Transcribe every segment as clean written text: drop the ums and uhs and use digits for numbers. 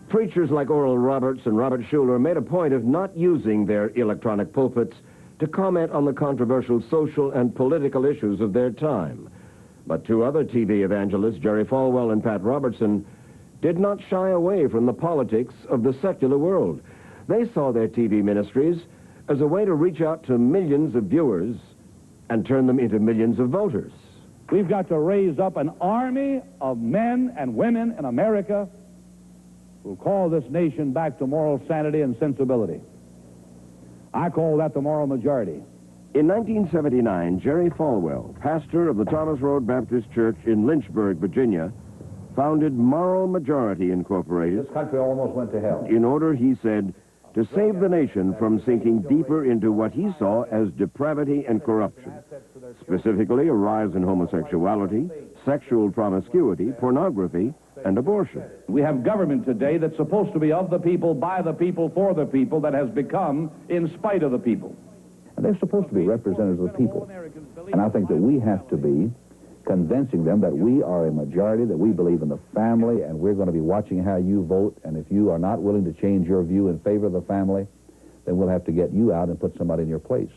Preachers like Oral Roberts and Robert Schuller made a point of not using their electronic pulpits to comment on the controversial social and political issues of their time. But two other TV evangelists, Jerry Falwell and Pat Robertson, did not shy away from the politics of the secular world. They saw their TV ministries as a way to reach out to millions of viewers and turn them into millions of voters. We've got to raise up an army of men and women in America who call this nation back to moral sanity and sensibility. I call that the moral majority. In 1979, Jerry Falwell, pastor of the Thomas Road Baptist Church in Lynchburg, Virginia, founded Moral Majority Incorporated. This country almost went to hell. In order, he said, to save the nation from sinking deeper into what he saw as depravity and corruption, specifically a rise in homosexuality, sexual promiscuity, pornography, and abortion. We have government today that's supposed to be of the people, by the people, for the people, that has become in spite of the people. And they're supposed to be representatives of the people. And I think that we have to be convincing them that we are a majority, that we believe in the family, and we're going to be watching how you vote. And if you are not willing to change your view in favor of the family, then we'll have to get you out and put somebody in your place.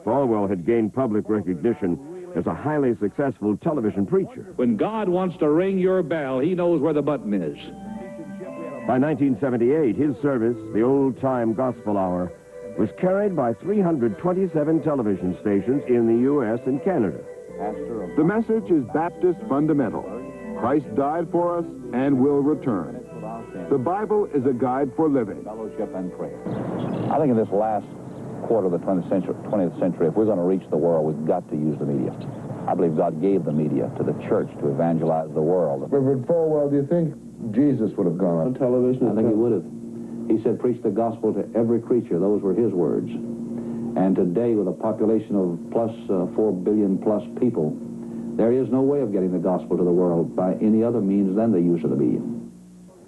Falwell had gained public recognition as a highly successful television preacher. When God wants to ring your bell, he knows where the button is. By 1978, his service, the old-time gospel hour, was carried by 327 television stations in the U.S. and Canada. The message is Baptist fundamental. Christ died for us and will return. The Bible is a guide for living. Fellowship and prayer. I think in this last quarter of the 20th century, if we're going to reach the world, we've got to use the media. I believe God gave the media to the church to evangelize the world. Reverend Falwell, do you think Jesus would have gone on television? I think he would have. He said, preach the gospel to every creature. Those were his words. And today, with a population of plus 4 billion plus people, there is no way of getting the gospel to the world by any other means than the use of the media.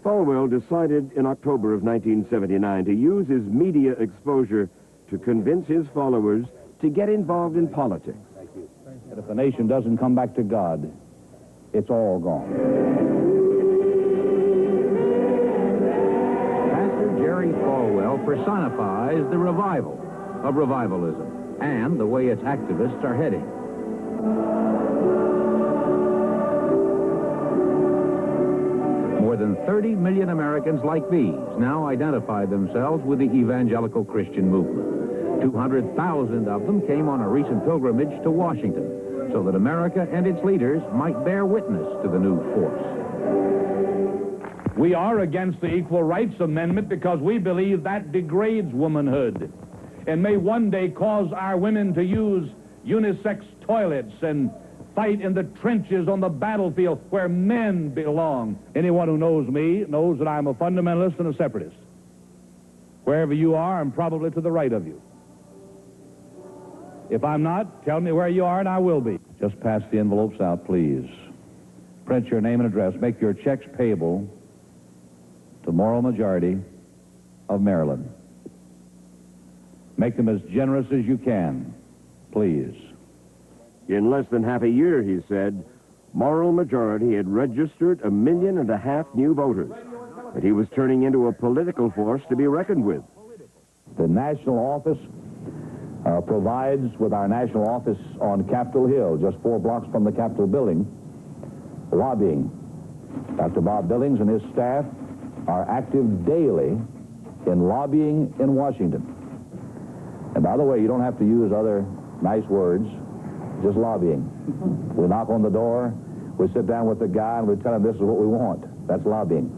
Falwell decided in October of 1979 to use his media exposure to convince his followers to get involved in politics. And if the nation doesn't come back to God, it's all gone. Pastor Jerry Falwell personifies the revival of revivalism and the way its activists are heading. More than 30 million Americans like these now identify themselves with the evangelical Christian movement. 200,000 of them came on a recent pilgrimage to Washington so that America and its leaders might bear witness to the new force. We are against the Equal Rights Amendment because we believe that degrades womanhood and may one day cause our women to use unisex toilets and fight in the trenches on the battlefield where men belong. Anyone who knows me knows that I'm a fundamentalist and a separatist. Wherever you are, I'm probably to the right of you. If I'm not, tell me where you are and I will be. Just pass the envelopes out, please. Print your name and address. Make your checks payable to Moral Majority of Maryland. Make them as generous as you can, please. In less than half a year, he said, Moral Majority had registered 1.5 million new voters, that he was turning into a political force to be reckoned with. The national office provides, with our national office on Capitol Hill, just 4 blocks from the Capitol building, lobbying. Dr. Bob Billings and his staff are active daily in lobbying in Washington. And by the way, you don't have to use other nice words, just lobbying. We knock on the door, we sit down with the guy, and we tell him this is what we want. That's lobbying.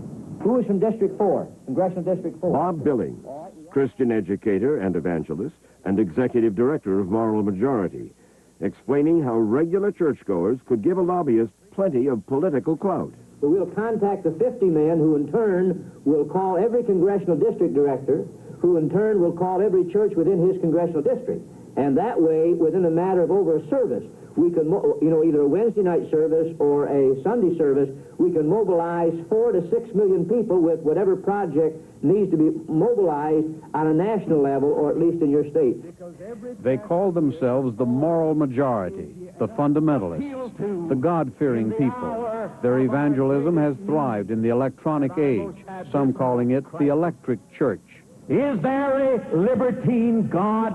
Who is from District 4, Congressional District 4? Bob Billings, Christian educator and evangelist, and executive director of Moral Majority, explaining how regular churchgoers could give a lobbyist plenty of political clout. So we'll contact the 50 men who in turn will call every congressional district director, who in turn will call every church within his congressional district. And that way, within a matter of over a service, we can, either a Wednesday night service or a Sunday service, we can mobilize 4 to 6 million people with whatever project needs to be mobilized on a national level, or at least in your state. They call themselves the moral majority, the fundamentalists, the God-fearing people. Their evangelism has thrived in the electronic age, some calling it the electric church. Is there a libertine God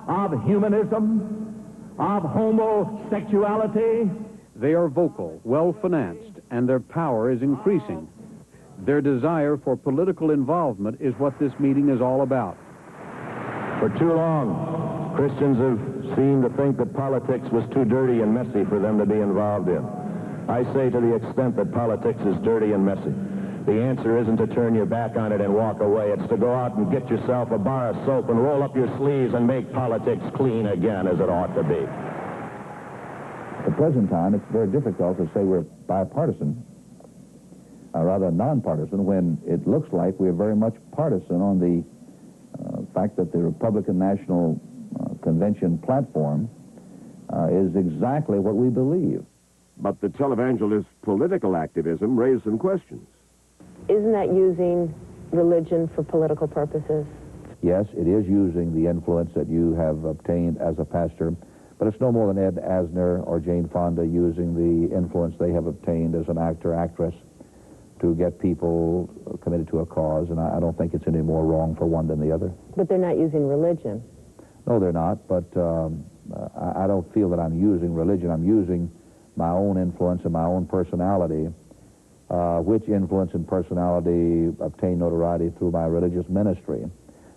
of humanism, of homosexuality? They are vocal, well-financed, and their power is increasing. Their desire for political involvement is what this meeting is all about. For too long, Christians have seemed to think that politics was too dirty and messy for them to be involved in. I say to the extent that politics is dirty and messy, the answer isn't to turn your back on it and walk away. It's to go out and get yourself a bar of soap and roll up your sleeves and make politics clean again as it ought to be. At the present time, it's very difficult to say we're bipartisan, rather nonpartisan, when it looks like we're very much partisan on the fact that the Republican National Convention platform is exactly what we believe. But the televangelist political activism raised some questions. Isn't that using religion for political purposes? Yes, it is using the influence that you have obtained as a pastor, but it's no more than Ed Asner or Jane Fonda using the influence they have obtained as an actor, actress, to get people committed to a cause, and I don't think it's any more wrong for one than the other. But they're not using religion. No, they're not, but I don't feel that I'm using religion. I'm using my own influence and my own personality, which influence and personality obtain notoriety through my religious ministry.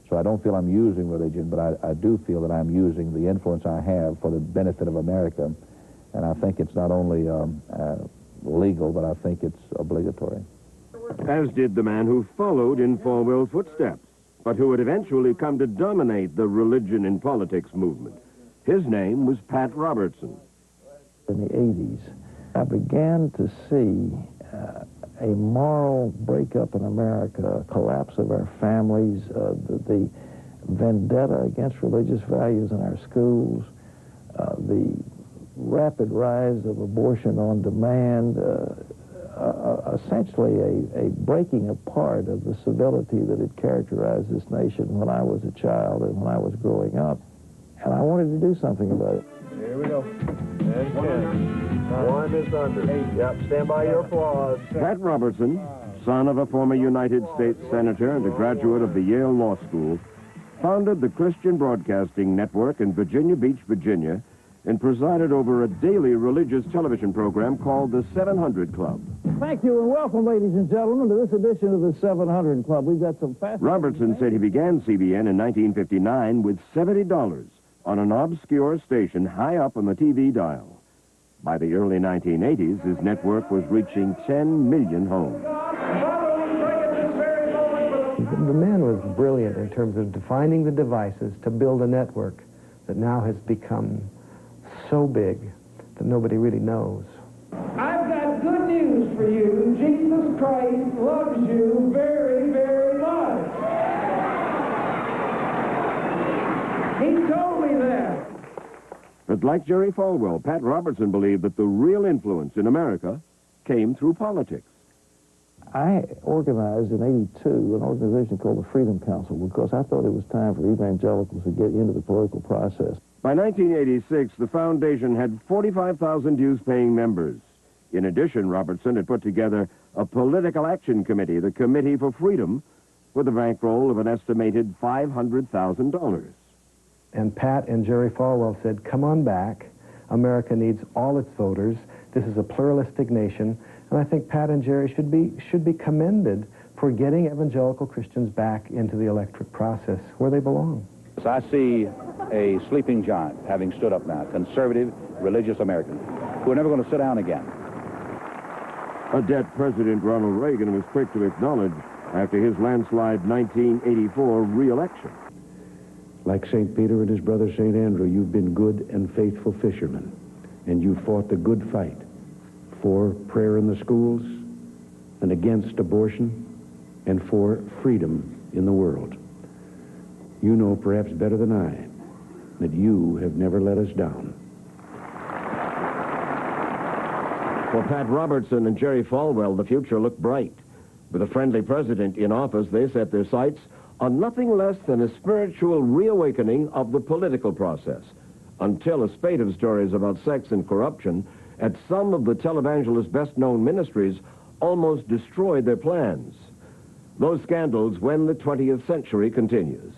So I don't feel I'm using religion, but I do feel that I'm using the influence I have for the benefit of America, and I think it's not only legal, but I think it's obligatory. As did the man who followed in Falwell's footsteps, but who would eventually come to dominate the religion in politics movement. His name was Pat Robertson. In the 80s, I began to see a moral breakup in America, a collapse of our families, the vendetta against religious values in our schools, the rapid rise of abortion on demand, essentially a breaking apart of the civility that had characterized this nation when I was a child and when I was growing up. And I wanted to do something about it. Here we go. And 10. One is under. Yep, stand by your applause. Pat Robertson, son of a former United States Senator and a graduate of the Yale Law School, founded the Christian Broadcasting Network in Virginia Beach, Virginia, and presided over a daily religious television program called the 700 Club. Thank you and welcome, ladies and gentlemen, to this edition of the 700 Club. We've got some fascinating... Robertson said he began CBN in 1959 with $70 on an obscure station high up on the TV dial. By the early 1980s, his network was reaching 10 million homes. The man was brilliant in terms of defining the devices to build a network that now has become so big that nobody really knows. I've got good news for you. Jesus Christ loves you very, very much. He told me that. But like Jerry Falwell, Pat Robertson believed that the real influence in America came through politics. I organized in '82 an organization called the Freedom Council because I thought it was time for evangelicals to get into the political process. By 1986, the foundation had 45,000 dues-paying members. In addition, Robertson had put together a political action committee, the Committee for Freedom, with a bankroll of an estimated $500,000. And Pat and Jerry Falwell said, come on back. America needs all its voters. This is a pluralistic nation. And I think Pat and Jerry should be commended for getting evangelical Christians back into the electric process where they belong. I see a sleeping giant having stood up now, conservative, religious Americans, who are never going to sit down again. A debt President Ronald Reagan was quick to acknowledge after his landslide 1984 re-election. Like St. Peter and his brother St. Andrew, you've been good and faithful fishermen, and you fought the good fight for prayer in the schools and against abortion and for freedom in the world. You know perhaps better than I that you have never let us down. For Pat Robertson and Jerry Falwell, the future looked bright. With a friendly president in office, they set their sights on nothing less than a spiritual reawakening of the political process, until a spate of stories about sex and corruption at some of the televangelists' best-known ministries almost destroyed their plans. Those scandals when the 20th century continues.